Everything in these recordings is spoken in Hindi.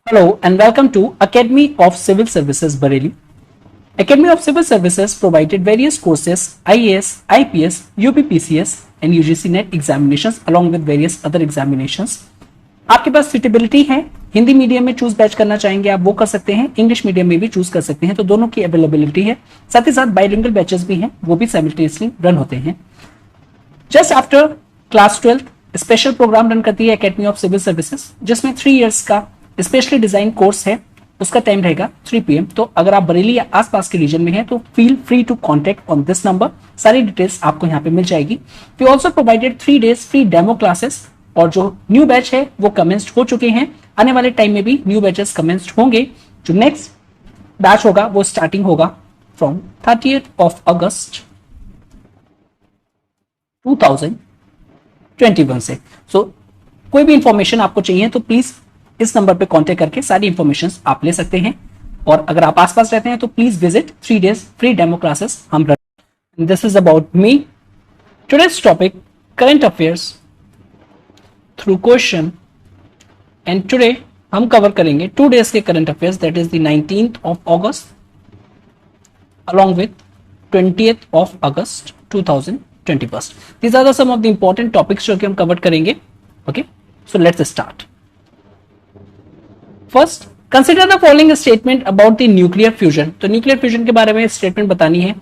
Hello and welcome to Academy of Civil Services Bareilly. Academy of Civil Services provided various courses IAS, IPS, UPPCS and UGC NET examinations along with various other examinations. आपके पास सुटेबिलिटी है, हिंदी मीडियम में चूज बैच करना चाहेंगे आप वो कर सकते हैं, इंग्लिश मीडियम में भी चूज कर सकते हैं, तो दोनों की अवेलेबिलिटी है। साथ ही साथ बाइलिंगुअल बैचेस भी हैं, वो भी साइमल्टेनियसली रन होते हैं। Just after class 12 special program run करती है एकेडमी ऑफ सिविल सर्विसेज, जिसमें 3 इयर्स का स्पेशली डिजाइन कोर्स है। उसका टाइम रहेगा 3 PM। तो अगर आप बरेली या आसपास के रीजन में हैं तो feel free to contact on this number. सारी डिटेल्स आपको यहाँ पे मिल जाएगी। We also provided 3 days free demo classes, और जो न्यू बैच है वो कमेंस्ड हो चुके हैं। आने वाले टाइम में भी न्यू बैचेस कमेंस्ड होंगे। जो नेक्स्ट बैच होगा वो स्टार्टिंग होगा फ्रॉम 30th of August 2021 से। सो कोई भी इंफॉर्मेशन आपको चाहिए तो प्लीज इस नंबर पे कांटेक्ट करके सारी इंफॉर्मेशन आप ले सकते हैं। और अगर आप आसपास रहते हैं तो please visit 3 days free demo classes हम run. This is about me. Today's topic current affairs through question, and today हम कवर करेंगे 2 days के current affairs, that is the 19th of August along with 20th of August 2021. These are the some of the important topics जो कि हम कवर करेंगे। Okay, so let's start. First, consider the following statement about the nuclear fusion. तो न्यूक्लियर फ्यूजन के बारे में स्टेटमेंट बतानी है।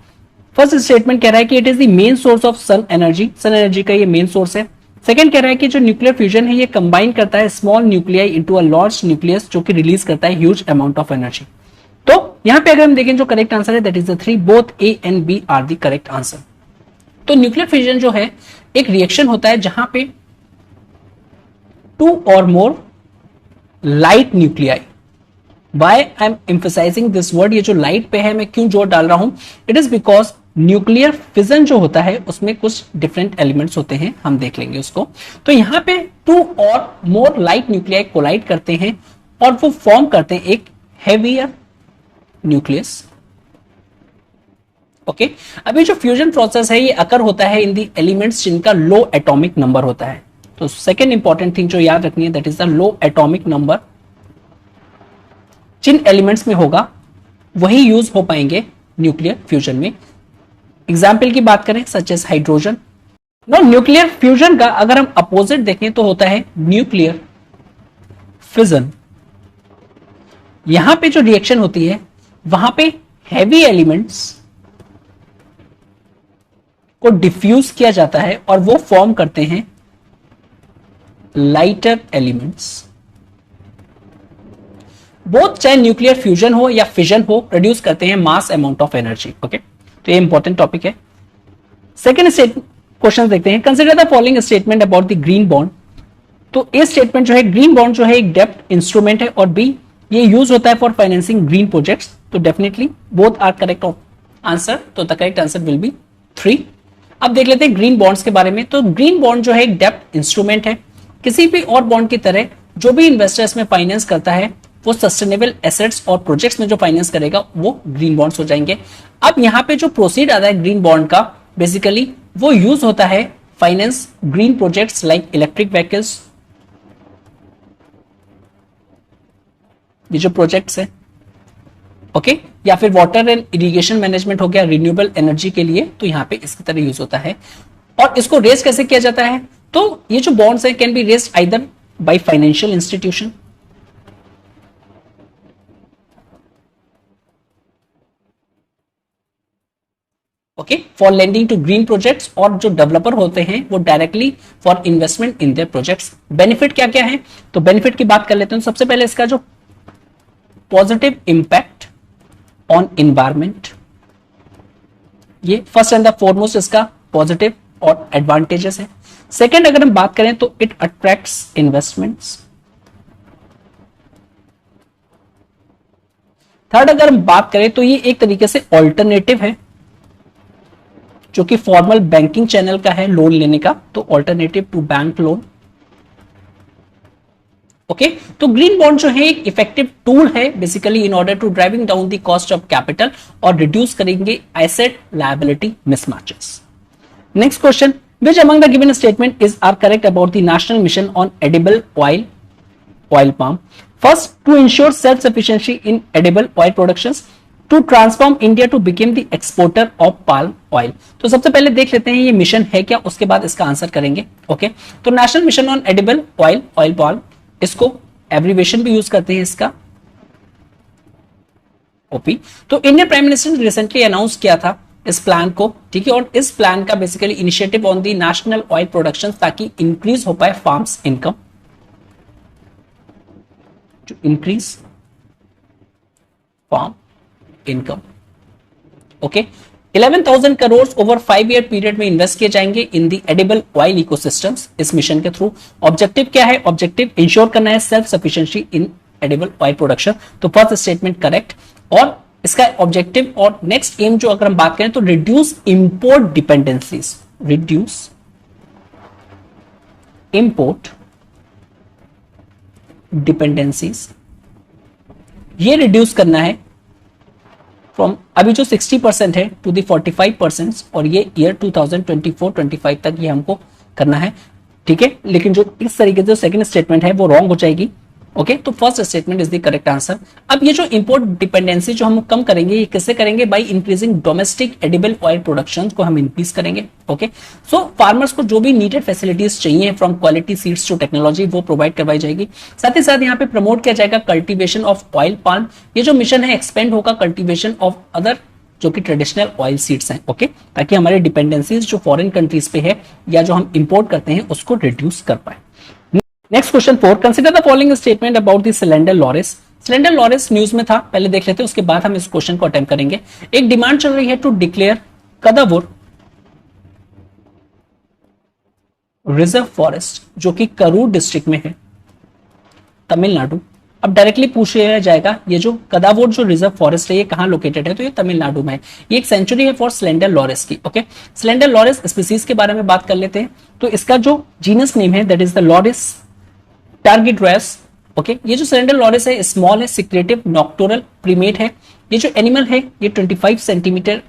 फर्स्ट स्टेटमेंट कह रहा है कि it is the main source of sun energy. Sun energy का ये मेन सोर्स है। सेकंड कह रहा है कि जो न्यूक्लियर फ्यूजन है ये कंबाइन करता है small nuclei into a large nucleus, जो कि रिलीज करता है ह्यूज अमाउंट ऑफ एनर्जी। तो यहां पे अगर हम देखें जो करेक्ट आंसर है that is the 3, both A and B are the correct answer. तो न्यूक्लियर फ्यूजन जो है एक रिएक्शन होता है जहां पे 2 or more light nuclei. Why I am emphasising this word, ये जो लाइट पे है मैं क्यों जोर डाल रहा हूं, it is because nuclear fission जो होता है उसमें कुछ डिफरेंट एलिमेंट्स होते हैं, हम देख लेंगे उसको। तो यहां पे 2 or more light nuclei collide करते हैं और वो फॉर्म करते हैं एक हेवियर न्यूक्लियस। ओके, अभी जो फ्यूजन प्रोसेस है ये अकर होता है इन दी एलिमेंट्स जिनका लो एटॉमिक नंबर होता है। तो सेकेंड इंपॉर्टेंट थिंग जो याद रखनी है that is the low atomic number. जिन एलिमेंट्स में होगा वही यूज हो पाएंगे न्यूक्लियर फ्यूजन में। एग्जाम्पल की बात करें such as hydrogen. No, nuclear fusion का अगर हम अपोजिट देखें तो होता है न्यूक्लियर फिजन। यहां पे जो रिएक्शन होती है वहां पे हैवी एलिमेंट्स को डिफ्यूज किया जाता है और वो फॉर्म करते हैं लाइटर एलिमेंट्स। बोथ चाहे न्यूक्लियर फ्यूजन हो या फिजन हो, प्रोड्यूस करते हैं मास अमाउंट ऑफ एनर्जी। ओके, तो ये इंपॉर्टेंट टॉपिक है। सेकेंड क्वेश्चन देखते हैं, consider the following statement about the green bond. तो ये स्टेटमेंट जो है, ग्रीन बॉन्ड जो है एक डेब्ट इंस्ट्रूमेंट है और बी ये यूज होता है फॉर फाइनेंसिंग ग्रीन प्रोजेक्ट्स। तो definitely both are correct answer. तो the correct answer will be 3। अब देख लेते हैं ग्रीन बॉन्ड्स के बारे में। तो ग्रीन बॉन्ड जो है एक डेब्ट इंस्ट्रूमेंट है। किसी भी और बॉन्ड की तरह जो भी इन्वेस्टर्स में फाइनेंस करता है वो सस्टेनेबल एसेट्स और प्रोजेक्ट्स में जो फाइनेंस करेगा वो ग्रीन बॉन्ड्स हो जाएंगे। अब यहां पे जो प्रोसीड आता है ग्रीन बॉन्ड का, बेसिकली वो यूज होता है finance green projects like electric vehicles, ये जो प्रोजेक्ट्स है। ओके, या फिर वाटर एंड इरिगेशन मैनेजमेंट हो गया रिन्यूएबल एनर्जी के लिए, तो यहां पे इसकी तरह यूज होता है। और इसको रेज कैसे किया जाता है, तो ये जो बॉन्ड्स है can be raised either by financial institution, okay, for lending to green projects, और जो डेवलपर होते हैं वो directly for investment in their projects. Benefit क्या क्या है, तो बेनिफिट की बात कर लेते हैं। सबसे पहले इसका जो पॉजिटिव इंपैक्ट ऑन एनवायरमेंट, ये फर्स्ट एंड द फॉरमोस्ट इसका पॉजिटिव और एडवांटेजेस है। सेकंड अगर हम बात करें तो इट अट्रैक्ट्स इन्वेस्टमेंट्स। थर्ड अगर हम बात करें तो ये एक तरीके से ऑल्टरनेटिव है जो कि फॉर्मल बैंकिंग चैनल का है लोन लेने का, तो alternative to bank loan. Okay, तो ग्रीन बॉन्ड जो है एक इफेक्टिव टूल है basically in order to driving down the cost of capital और रिड्यूस करेंगे asset liability mismatches. Next question, which among the given statement is are correct about the national mission on edible oil palm? First, to ensure self-sufficiency in edible oil productions, to transform India to become the exporter of palm oil. तो सबसे पहले देख लेते हैं ये मिशन है क्या, उसके बाद इसका आंसर करेंगे. ओके, तो national mission on edible oil, oil palm, इसको एब्रीवेशन भी यूज करते हैं इसका, ओपी. तो इंडियन प्राइम मिनिस्टर ने रिसेंटली अनाउंस किया था इस प्लान को, ठीक है, और इस प्लान का basically initiative on the national oil production, ताकि इंक्रीज हो पाए farms income, to increase farm income. Okay, 11,000 crore over 5 year period में इन्वेस्ट किए जाएंगे इन दी एडिबल ऑयल इकोसिस्टम्स इस मिशन के थ्रू. ऑब्जेक्टिव क्या है? ऑब्जेक्टिव इंश्योर करना है सेल्फ सफिशिएंसी इन एडिबल ऑयल प्रोडक्शन. तो फर्स्ट स्टेटमेंट करेक्ट. और इसका ऑब्जेक्टिव और नेक्स्ट एम जो अगर हम बात करें तो reduce import dependencies, reduce import dependencies, ये रिड्यूस करना है फ्रॉम अभी जो 60% है टू दी 45%, और ये ईयर 2024-25 तक ये हमको करना है, ठीक है. लेकिन जो इस तरीके से जो सेकंड स्टेटमेंट है वो रॉन्ग हो जाएगी. ओके, तो first statement is the correct answer. अब ये जो इंपोर्ट डिपेंडेंसी जो हम कम करेंगे, ये किससे करेंगे? By increasing domestic edible oil production को हम इंक्रीज करेंगे. ओके, सो फार्मर्स को जो भी नीडेड फैसिलिटीज चाहिए from quality seeds to technology, वो प्रोवाइड करवाई जाएगी. साथ ही साथ यहाँ पे प्रमोट किया जाएगा कल्टीवेशन ऑफ ऑयल पाल्म. ये जो मिशन है एक्सपेंड होगा कल्टीवेशन ऑफ अदर जो कि ट्रेडिशनल ऑयल सीड्स हैं. ओके, ताकि हमारे डिपेंडेंसीज जो फॉरेन कंट्रीज पे है या जो हम इंपोर्ट करते हैं उसको रिड्यूस कर पाए. Next question 4, consider the following statement about the cylinder Laureus. Cylinder Laureus news में था, पहले देख लेते हैं, उसके बाद हम इस क्वेश्चन को अटेम्प्ट करेंगे. एक डिमांड चल रही है टू डिक्लेयर कदावुर रिजर्व फॉरेस्ट, जो कि करूर डिस्ट्रिक्ट में है, तमिलनाडु. अब डायरेक्टली पूछा जाएगा ये जो कदावुर जो रिजर्व फॉरेस्ट है ये कहां लोकेटेड है, तो ये तमिलनाडु में है. ये एक सेंचुरी है फॉर सिलेंडर लॉरेस की. ओके, सिलेंडर लॉरेस स्पीसीज के बारे में बात कर लेते हैं. तो इसका जो जीनस नेम है that is the loris tardigradus. Okay, ये जो सिलेंडर लॉरेस है स्मॉल है, सिक्रेटिव नॉक्टोरल प्रीमेट है. ये जो एनिमल है ये 25 सेंटीमीटर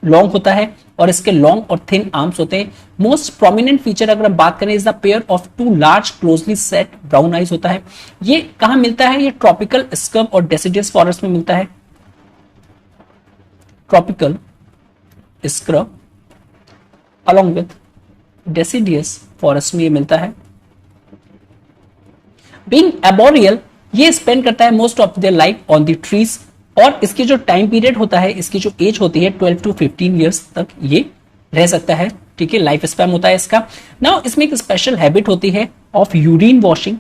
लॉन्ग होता है और इसके लॉन्ग और थिन आर्म्स होते हैं. मोस्ट प्रोमिनेंट फीचर अगर हम बात करें is the pair of two large closely set brown eyes होता है. ये कहां मिलता है? ये ट्रॉपिकल स्क्रब और डेसिडियस फॉरेस्ट में मिलता है. Tropical scrub along with deciduous forest में ये मिलता है. बीइंग आर्बोरियल, ये स्पेंड करता है most of their life on the trees, और इसकी जो टाइम पीरियड होता है, इसकी जो एज होती है 12 to 15 ईयर्स तक ये रह सकता है. ठीक है, लाइफ स्पैन होता है इसका. नाउ इसमें एक स्पेशल हैबिट होती है of urine washing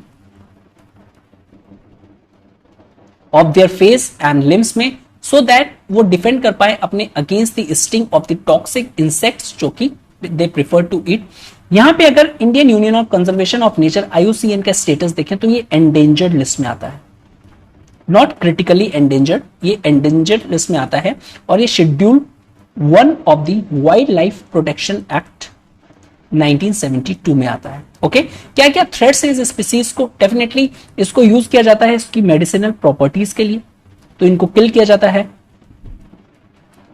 of their face and limbs में, सो दैट वो डिफेंड कर पाए अपने against the sting of the toxic insects जो कि दे प्रिफर टू ईट. यहां पे अगर Indian union of conservation of nature IUCN का स्टेटस देखें तो ये एंडेंजर्ड लिस्ट में आता है, नॉट क्रिटिकली एंडेंजर्ड, ये एंडेंजर्ड लिस्ट में आता है. और ये schedule 1 of the wild life protection act 1972 में आता है. ओके, क्या क्या थ्रेट्स है इस स्पीसीज को? डेफिनेटली इसको यूज किया जाता है इसकी मेडिसिनल प्रॉपर्टीज के लिए, तो इनको किल किया जाता है,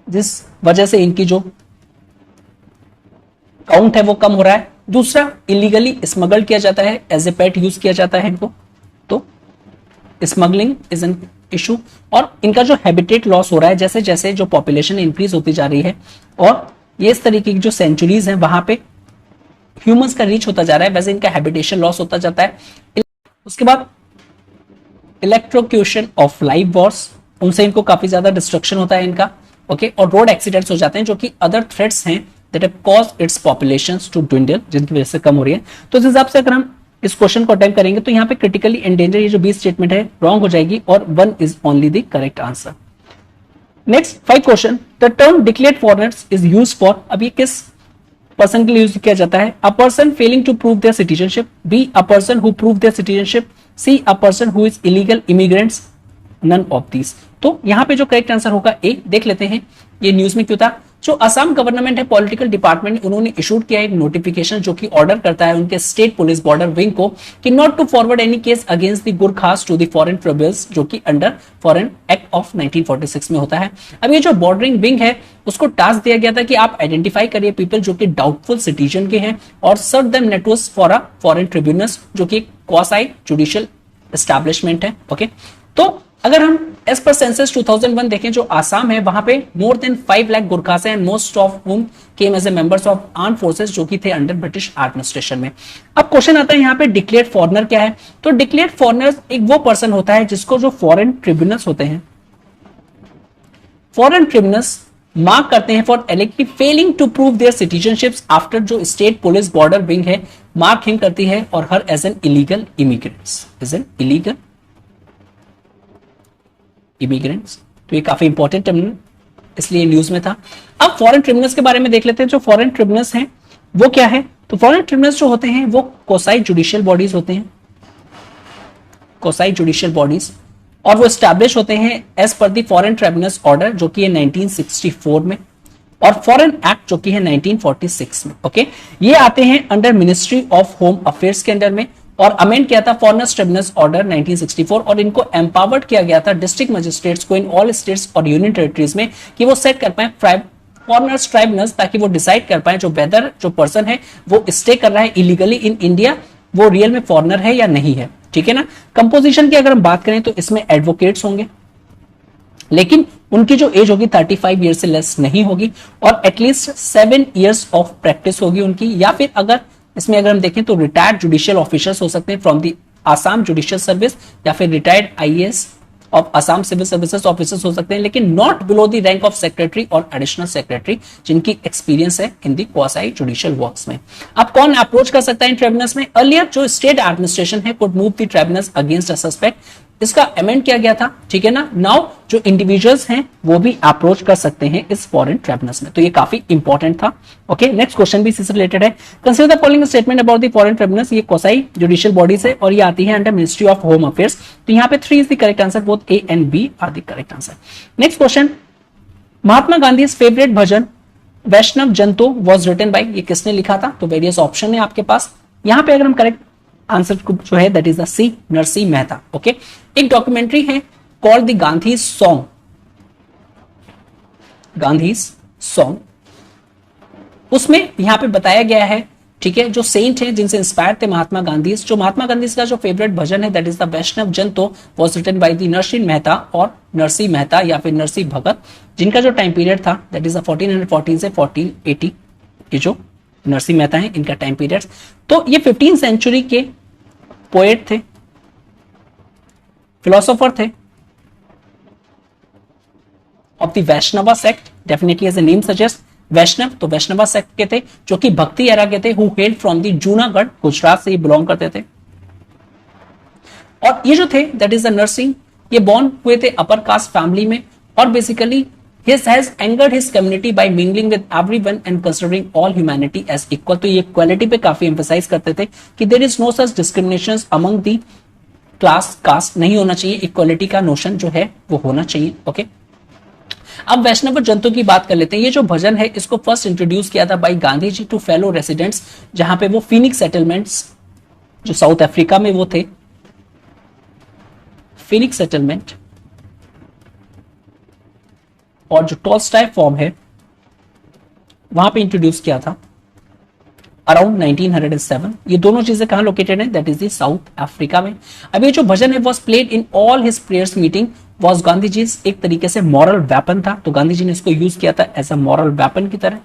जिस वजह से इनकी जो काउंट है वो कम हो रहा है. दूसरा, इलीगली स्मगल किया जाता है, एज ए पेट यूज किया जाता है इनको, तो स्मगलिंग इज एन इशू. और इनका जो हैबिटेट लॉस हो रहा है जैसे जैसे जो पॉपुलेशन इंक्रीज होती जा रही है, और ये इस तरीके की जो सेंचुरीज हैं वहां पे ह्यूमंस का रीच होता जा रहा है, वैसे इनका हैबिटेशन लॉस होता जाता है. उसके बाद इलेक्ट्रोक्यूशन ऑफ लाइव वॉर्स, उनसे इनको काफी ज्यादा डिस्ट्रक्शन होता है इनका. ओके, और रोड एक्सीडेंट्स हो जाते हैं जो कि अदर थ्रेट्स हैं that have caused its populations to dwindle, जिनकी वजह से कम हो रही है. तो इस हिसाब से अगर हम इस क्वेश्चन को अटेम्प्ट करेंगे तो यहाँ पे क्रिटिकली एंडेंजर ये जो 20 स्टेटमेंट है रॉन्ग हो जाएगी, और 1 is only the correct answer. Next 5 question, the term declared foreigners is use for, अब ये किस पर्सन के लिए यूज किया जाता है? A person failing to prove their citizenship, B a person who prove their citizenship, C a person who is illegal immigrants, none of these. तो यहाँ पे जो करेक्ट आंसर होगा ए. देख लेते हैं ये न्यूज में क्यों था. जो असम गवर्नमेंट है, पॉलिटिकल डिपार्टमेंट, उन्होंने इशूड किया एक नोटिफिकेशन जो कि ऑर्डर करता है उनके स्टेट पुलिस बॉर्डर विंग को कि not to forward any case against the Gurkhas to the foreign tribunals, जो कि अंडर फॉरेन एक्ट ऑफ 1946 में होता है. अब ये जो बॉर्डरिंग विंग है उसको टास्क दिया गया था कि आप आइडेंटिफाई करिए पीपल जो कि डाउटफुल सिटीजन के हैं और serve them networks for a foreign tribunals, जो कि क्वासी जुडिशियल एस्टैब्लिशमेंट है। ओके, तो अगर हम एज पर सेंसस 2001 देखें, जो आसाम है वहां पे मोर देन 5 लाख गुरखास हैं, most of whom came as a members of arm forces, जो कि थे अंडर ब्रिटिश एडमिनिस्ट्रेशन में। अब क्वेश्चन आता है यहाँ पे डिक्लेयर्ड फॉरेनर क्या है? तो डिक्लेयर्ड फॉरेनर एक वो पर्सन होता है जिसको जो फॉरेन ट्रिब्यूनल्स होते हैं, फॉरेन ट्रिब्यूनल्स मार्क करते हैं for allegedly failing to prove their citizenships after, जो स्टेट पुलिस बॉर्डर विंग है मार्क हिम करती है और her as an illegal immigrants, as an illegal immigrants. तो ये काफी इंपॉर्टेंट टर्म इसलिए न्यूज में था। अब फॉरेन ट्रिब्यूनल्स के बारे में देख लेते हैं। जो फॉरेन ट्रिब्यूनल्स हैं वो क्या है? तो फॉरेन ट्रिब्यूनल्स जो होते हैं वो कोसाई जुडिशियल बॉडीज होते हैं, कोसाई जुडिशियल बॉडीज, और वो स्टैब्लिश होते हैं as per the foreign tribunals order, जो कि है 1964 में, और फॉरेन एक्ट जो कि है 1946 में। ओके, ये आते हैं under ministry of home affairs के अंडर में, और अमेंड किया था फॉरेनर्स ट्रिब्यूनल्स ऑर्डर 1964, और इनको एम्पावर्ड किया गया था डिस्ट्रिक्ट मजिस्ट्रेट्स को इन ऑल स्टेट्स और यूनियन टेरिटरीज में कि वो सेट कर पाए फॉरेनर्स ट्राइब्यूनल्स, ताकि वो डिसाइड कर पाए जो वेदर जो पर्सन है वो स्टे कर रहा है इलीगली इन इंडिया, वो रियल में फॉरेनर है या नहीं है। ठीक है ना। कंपोजिशन की अगर हम बात करें तो इसमें एडवोकेट्स होंगे, लेकिन उनकी जो एज होगी 35 ईयर से लेस नहीं होगी, और एटलीस्ट 7 ईयर्स ऑफ प्रैक्टिस होगी उनकी, या फिर अगर इसमें अगर हम देखें तो रिटायर्ड जुडिशियल ऑफिसर्स हो सकते हैं from the Assam judicial service, या फिर retired IAS of Assam civil services officers हो सकते हैं, लेकिन not below the rank of secretary और एडिशनल सेक्रेटरी, जिनकी एक्सपीरियंस है in the quasi judicial works में। अब कौन अप्रोच कर सकता है इन ट्रिब्यूनल्स में? अर्लियर जो स्टेट एडमिनिस्ट्रेशन है could move the tribunals against a suspect, इसका अमेंड किया गया था। ठीक है ना। नाउ जो इंडिविजुअल्स हैं वो भी अप्रोच कर सकते हैं इस फॉरेन ट्रिब्यूनल्स में, तो ये काफी इंपॉर्टेंट था। ओके, नेक्स्ट क्वेश्चन भी इससे रिलेटेड है। Consider the following statement about the foreign tribunals. ये कोसाई जुडिशियल बॉडीज है और ये आती है under ministry of home affairs. तो यहाँ पे 3 is the correct answer, both A and B are the correct answer. Next question, Mahatma Gandhi favourite bhajan Vaishnav Jan तो वॉज रिटन बाय, ये किसने लिखा था? तो वेरियस ऑप्शन है आपके पास। यहाँ पे अगर हम करेक्ट आंसर जो है that is the C, Narsinh Mehta. Okay, एक डॉक्यूमेंट्री है called the Gandhi song, Gandhi song, उसमें यहां पे बताया गया है, ठीक है, जो सेंट है जिनसे इंस्पायर थे महात्मा गांधी, जो महात्मा गांधी का जो फेवरेट भजन है that is the Vaishnav Jan तो was written by the Narsinh Mehta और नरसिंह मेहता या फिर नरसिंह भगत, जिनका जो टाइम पीरियड था दैट इज द 1414 से 1480। ये जो नरसिंह मेहता है इनका टाइम पीरियड, तो ये 15वीं सेंचुरी के पोएट थे, फिलोसोफर थे of the Vaishnava sect, definitely as a name suggest Vaishnav, तो वैष्णवा सेक्ट के थे जो कि भक्ति एरा के थे, who hello from the Junagadh, Gujarat से ये बिलोंग करते थे। और ये जो थे दैट इज द नरसिंह, ये बॉर्न हुए थे अपर कास्ट फैमिली में, और basically He has angered his community by mingling with everyone and considering all humanity as equal। तो ये इक्वालिटी पे काफी एम्फेसाइज करते थे कि there is no such discrimination among the class, caste नहीं होना चाहिए, इक्वालिटी का नोशन जो है वो होना चाहिए। ओके, अब वैष्णव जंतु की बात कर लेते हैं। ये जो भजन है इसको फर्स्ट इंट्रोड्यूस किया था by Gandhi ji to fellow residents, जहां पे वो फिनिक्स सेटलमेंट्स जो साउथ अफ्रीका में वो थे, फिनिक्स सेटलमेंट, और जो टॉल्स्टॉय फॉर्म है वहां पे इंट्रोड्यूस किया था अराउंड 1907। ये दोनों चीजें कहां लोकेटेड है? That is the South Africa में। अब ये जो भजन है was played in all his prayers meeting, was Gandhi ji एक तरीके से मॉरल वेपन था, तो गांधी जी ने इसको यूज किया था एज अ मॉरल वेपन की तरह।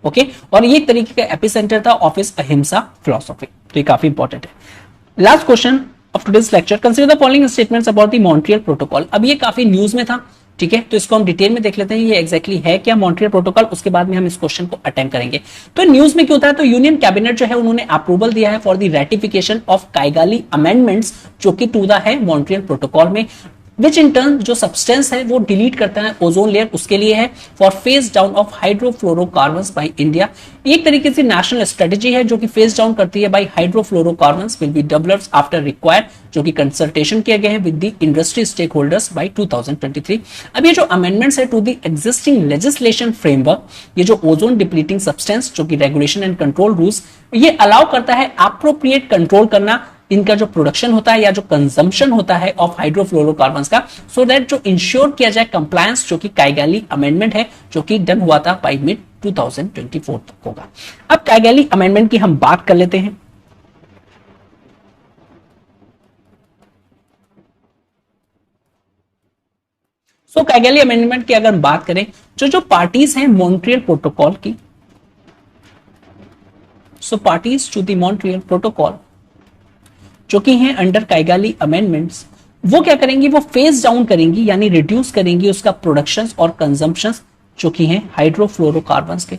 ओके, और ये एक तरीके का एपिसेंटर था ऑफ हिज अहिंसा फिलॉसफी, तो ये काफी इंपॉर्टेंट है। Last question of today's lecture, consider the following statements about the Montreal Protocol। अब ये काफी न्यूज में था, ठीक है, तो इसको हम डिटेल में देख लेते हैं ये एग्जैक्टली है क्या मॉन्ट्रियल प्रोटोकॉल, उसके बाद में हम इस क्वेश्चन को अटेम्प्ट करेंगे। तो न्यूज में क्यों था? तो यूनियन कैबिनेट जो है उन्होंने अप्रूवल दिया है for the ratification of Kigali amendments, जो कि टू द है मॉन्ट्रियल प्रोटोकॉल में, विच इन टर्न जो सब्सटेंस है वो डिलीट करता है ओजोन लेयर, उसके लिए है for phase down of hydrofluorocarbons by India. एक तरीके से नेशनल स्ट्रेटेजी है जो कि फेज डाउन करती है by hydrofluorocarbons will be developed after required, जो कि कंसल्टेशन किए गए हैं with the industry stake holders by 2023। अब ये जो अमेंडमेंट्स है to the existing legislation framework, ये जो ओजोन डिप्लीटिंग सब्सटेंस जो कि रेगुलेशन एंड कंट्रोल रूल्स, ये अलाउ करता है अप्रोप्रिएट कंट्रोल करना इनका जो प्रोडक्शन होता है या जो कंजम्पशन होता है ऑफ हाइड्रोफ्लोरोकार्बन्स का, सो दैट जो इंश्योर किया जाए कंप्लायंस, जो कि काइगाली अमेंडमेंट है जो कि डन हुआ था बाय मिड 2024 तक होगा। अब काइगाली अमेंडमेंट की हम बात कर लेते हैं। सो कैगली अमेंडमेंट की अगर हम बात करें, जो पार्टीज हैं मॉन्ट्रियल प्रोटोकॉल की, so parties to the Montreal protocol जो कि हैं अंडर कैगली अमेंडमेंट्स, वो क्या करेंगी, वो फेज डाउन करेंगी यानी रिड्यूस करेंगी उसका प्रोडक्शन और कंजम्पशन जो कि हैं हाइड्रोफ्लोरोकार्बन्स के,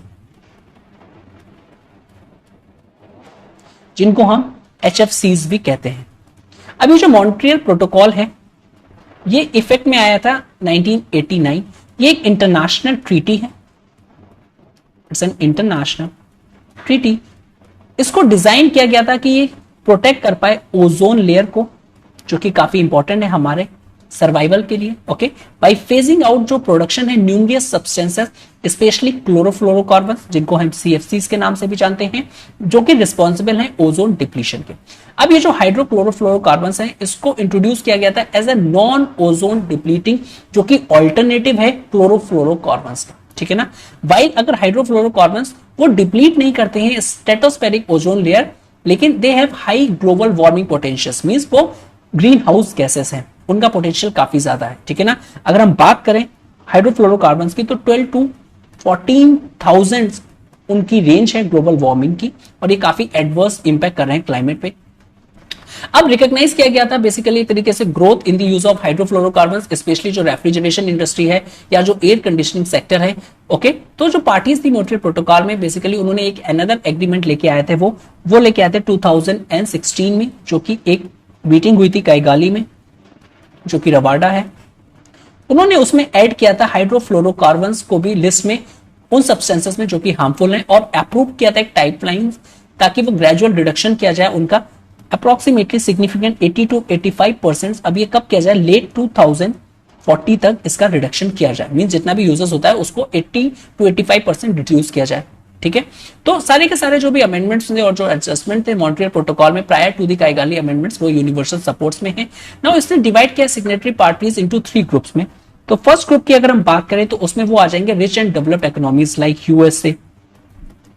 जिनको हम HFCs भी कहते हैं। अभी जो मॉन्ट्रियल प्रोटोकॉल है ये इफेक्ट में आया था 1989। ये एक इंटरनेशनल ट्रीटी है, इट्स एन इंटरनेशनल ट्रीटी। इसको डिजाइन किया गया था कि ये प्रोटेक्ट कर पाए ओजोन लेयर को, जो कि काफी इंपॉर्टेंट है हमारे सर्वाइवल के लिए। ओके, बाय फेजिंग आउट जो प्रोडक्शन है न्यूमरियस सब्सटेंसेस स्पेशली क्लोरोफ्लोरोकार्बन, जिनको हम CFCs के नाम से भी जानते हैं, जो कि रिस्पॉन्सिबल हैं ओजोन डिप्लीशन के। अब ये जो हाइड्रोक्लोरोफ्लोरोकार्बन्स हैं इसको इंट्रोड्यूस किया गया था as a non ozone depleting, जो कि ऑल्टरनेटिव है क्लोरोफ्लोरोकार्बन्स का, ठीक है ना। वाइल अगर हाइड्रोफ्लोरोकार्बन्स वो डिप्लीट नहीं करते हैं स्ट्रेटोस्फेरिक ओजोन लेयर, लेकिन they have high global warming potential, means वो ग्रीन हाउस गैसेस हैं, उनका पोटेंशियल काफी ज्यादा है, ठीक है ना। अगर हम बात करें हाइड्रोफ्लोरोकार्बन्स की तो 12 to 14,000 उनकी रेंज है ग्लोबल वार्मिंग की, और ये काफी एडवर्स इंपैक्ट कर रहे हैं क्लाइमेट पे। अब रिकॉग्नाइज किया गया था बेसिकली एक तरीके से growth in the use of hydrofluorocarbons, specially जो रेफ्रिजरेशन इंडस्ट्री है या जो एयर कंडीशनिंग सेक्टर है। ओके, तो जो पार्टीज थी मॉन्ट्रियल प्रोटोकॉल में बेसिकली उन्होंने एक अनदर एग्रीमेंट लेके आए थे, वो लेके आए थे 2016 में, जो कि एक मीटिंग हुई थी कैगाली में, जो कि रवांडा है। उन्होंने उसमें ऐड किया था हाइड्रोफ्लोरोकार्बन्स को भी लिस्ट में उन सब्सटेंसेस में जो कि हार्मफुल हैं, और अप्रूव किया था एक टाइपलाइन ताकि वो ग्रेजुअल रिडक्शन किया जाए उनका अप्रोक्सीमेटली सिग्निफिकेंट 80 to 85%। अब ये कब किया जाए, लेट 2040 तक इसका रिडक्शन किया जाए, मींस जितना भी यूजेस होता है उसको 80 to 85% रिड्यूस किया जाए, ठीक है। तो सारे के सारे जो भी अमेंडमेंट्स थे और जो एडजस्टमेंट थे मॉन्ट्रियल प्रोटोकॉल में प्रायर टू द कैगाली अमेंडमेंट्स, वो यूनिवर्सल सपोर्ट्स में है। नाउ इसने डिवाइड किया सिग्नेटरी पार्टीज इनटू 3 ग्रुप्स में। तो फर्स्ट ग्रुप की अगर हम बात करें तो उसमें वो आ जाएंगे rich and developed economies like USA,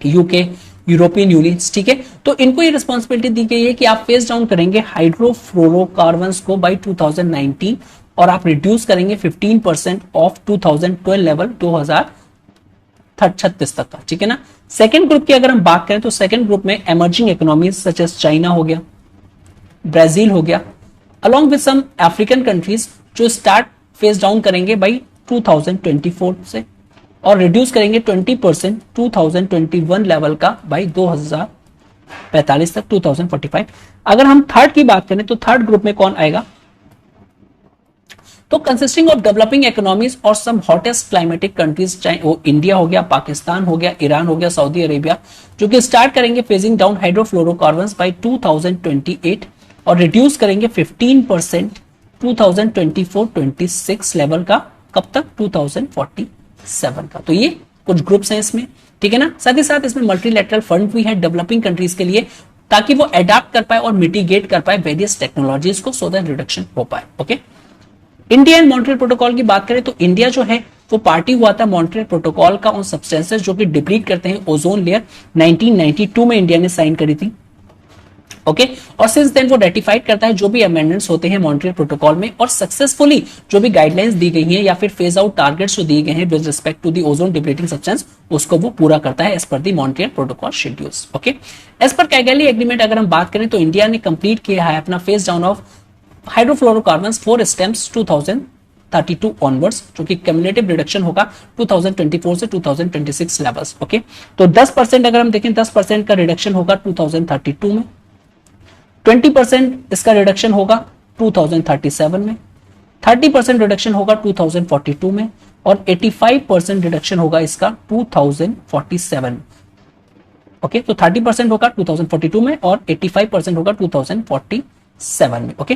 UK, European union, ठीक है। तो इनको ये रिस्पॉन्सिबिलिटी दी गई है कि आप फेस डाउन करेंगे हाइड्रोफ्लोरोकार्बन्स को बाय 2019, और आप रिड्यूस करेंगे 15% ऑफ 2012 लेवल 2036 तक का, ठीक है ना। सेकेंड ग्रुप की अगर हम बात करें तो सेकेंड ग्रुप में emerging economies such as China हो गया, ब्राजील हो गया, along with some African countries, जो स्टार्ट फेस डाउन करेंगे बाई 2024 से, और रिड्यूस करेंगे 20% 2021 लेवल का बाई 2045 तक 2045। अगर हम थर्ड की बात करें तो थर्ड ग्रुप में कौन आएगा, तो कंसिस्टिंग ऑफ डेवलपिंग इकोनॉमीज और सम हॉटेस्ट क्लाइमेटिक कंट्रीज, चाहे वो इंडिया हो गया, पाकिस्तान हो गया, ईरान हो गया, सऊदी अरेबिया, जो कि स्टार्ट करेंगे फेजिंग डाउन हाइड्रोफ्लोरोकार्बन्स बाय 2028 और रिड्यूस करेंगे 15% 2024-26 लेवल का, कब तक, 2047 का। तो ये कुछ ग्रुप्स हैं इसमें, ठीक है ना। साथ ही साथ इसमें मल्टीलैटरल फंड भी है डेवलपिंग कंट्रीज के लिए, ताकि वो अडॉप्ट कर पाए और मिटिगेट कर पाए वेरियस टेक्नोलॉजीज को, सो दैट रिडक्शन हो पाए। Okay, India and Montreal protocol की बात करें तो इंडिया जो है वो पार्टी हुआ था मॉन्ट्रियल प्रोटोकॉल का उन सब्सटेंसेस जो कि डिप्लीट करते हैं ओजोन लेयर, 1992 में इंडिया ने साइन करी थी। ओके, और सिंस देन वो रेटिफाइड करता है जो भी अमेंडमेंट्स होते हैं मॉन्ट्रियल प्रोटोकॉल में, और सक्सेसफुली जो भी गाइडलाइंस दी गई हैं या फिर फेज आउट टारगेट्स जो दिए गए हैं with respect to the ozone depleting substance, उसको वो पूरा करता है as per the Montreal protocol schedules. Okay, as per Kigali agreement अगर हम बात करें तो इंडिया ने कंप्लीट किया है अपना phase down of hydrofluorocarbons 4 steps 2032 onwards, जो कि क्यूमुलेटिव रिडक्शन होगा 2024 से 2026 लेवल्स। ओके, तो 10% अगर हम देखें 10% का रिडक्शन होगा 2032 में, 20% इसका रिडक्शन होगा 2037 में, 30% रिडक्शन होगा 2042 में, और 85% रिडक्शन होगा इसका 2047। ओके, तो 30% होगा 2042 में और 85% होगा 2047 में। ओके,